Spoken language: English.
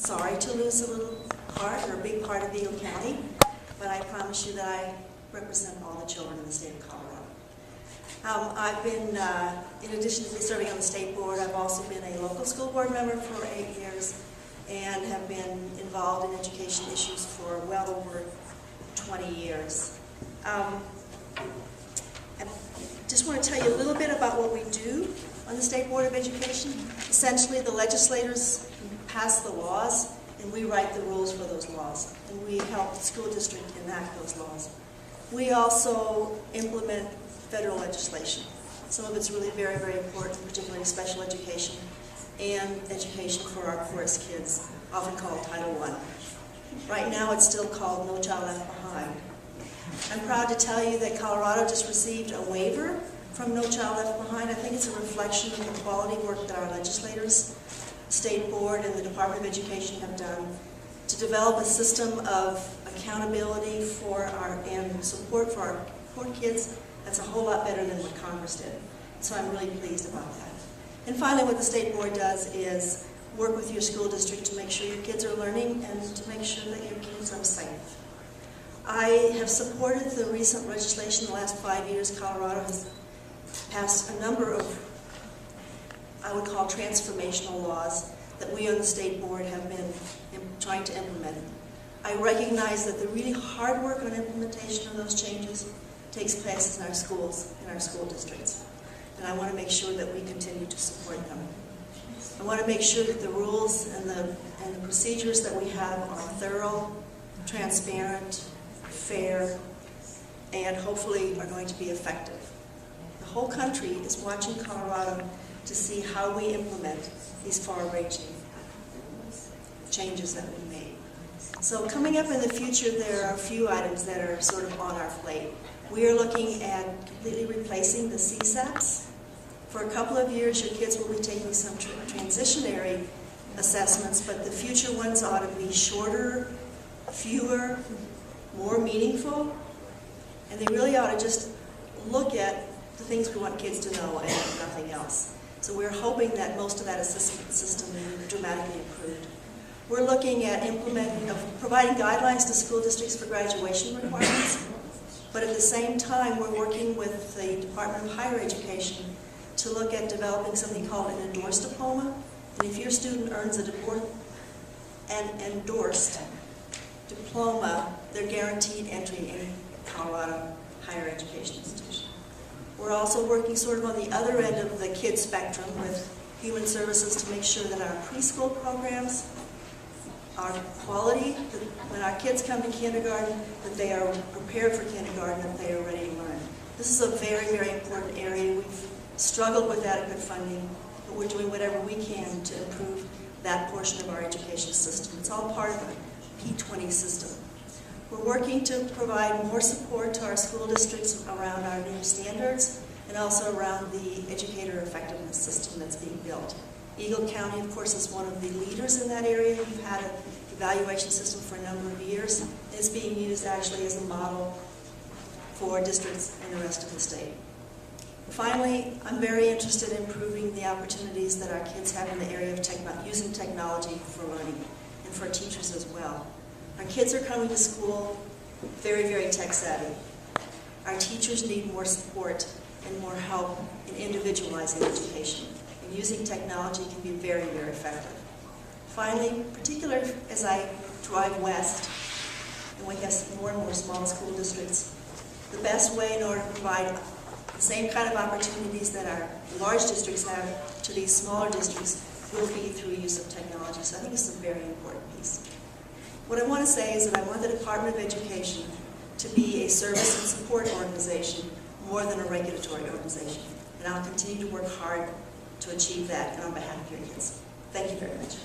sorry to lose a little part or a big part of Eagle County, but I promise you that I represent all the children in the state of Colorado. I've been, in addition to serving on the state board, I've also been a local school board member for 8 years and have been involved in education issues for well over 20 years. I just want to tell you a little bit about what we do on the State Board of Education. Essentially, the legislators pass the laws, and we write the rules for those laws, and we help the school district enact those laws. We also implement federal legislation. Some of it's really very, very important, particularly special education and education for our poorest kids, often called Title I. Right now, it's still called No Child Left Behind. I'm proud to tell you that Colorado just received a waiver from No Child Left Behind. I think it's a reflection of the quality work that our legislators, State Board, and the Department of Education have done to develop a system of accountability for and support for our poor kids that's a whole lot better than what Congress did. So I'm really pleased about that. And finally, what the State Board does is work with your school district to make sure your kids are learning and to make sure that your kids are safe. I have supported the recent legislation. The last 5 years, Colorado has passed a number of, I would call, transformational laws that we on the State Board have been trying to implement. I recognize that the really hard work on implementation of those changes takes place in our schools, in our school districts. And I want to make sure that we continue to support them. I want to make sure that the rules and the procedures that we have are thorough, transparent, fair, and hopefully are going to be effective. The whole country is watching Colorado to see how we implement these far-reaching changes that we made. So coming up in the future, there are a few items that are sort of on our plate. We are looking at completely replacing the CSAPs. For a couple of years, your kids will be taking some transitionary assessments, but the future ones ought to be shorter, fewer, more meaningful, and they really ought to just look at the things we want kids to know and nothing else. So we're hoping that most of that assessment system will be dramatically improved. We're looking at providing guidelines to school districts for graduation requirements, but at the same time, we're working with the Department of Higher Education to look at developing something called an endorsed diploma. And if your student earns an endorsed diploma, they're guaranteed entry in any Colorado higher education institution. We're also working sort of on the other end of the kid spectrum with Human Services to make sure that our preschool programs are quality, that when our kids come to kindergarten, that they are prepared for kindergarten, that they are ready to learn. This is a very, very important area. We've struggled with adequate funding, but we're doing whatever we can to improve that portion of our education system. It's all part of a P20 system. We're working to provide more support to our school districts around our new standards and also around the educator effectiveness system that's being built. Eagle County, of course, is one of the leaders in that area. We've had an evaluation system for a number of years, and it's being used actually as a model for districts in the rest of the state. Finally, I'm very interested in improving the opportunities that our kids have in the area of using technology for learning and for teachers as well. Our kids are coming to school very, very tech savvy. Our teachers need more support and more help in individualizing education. And using technology can be very, very effective. Finally, particularly as I drive west and we have more and more small school districts, the best way in order to provide the same kind of opportunities that our large districts have to these smaller districts will be through use of technology. So I think it's a very important piece. What I want to say is that I want the Department of Education to be a service and support organization more than a regulatory organization. And I'll continue to work hard to achieve that on behalf of your kids. Thank you very much.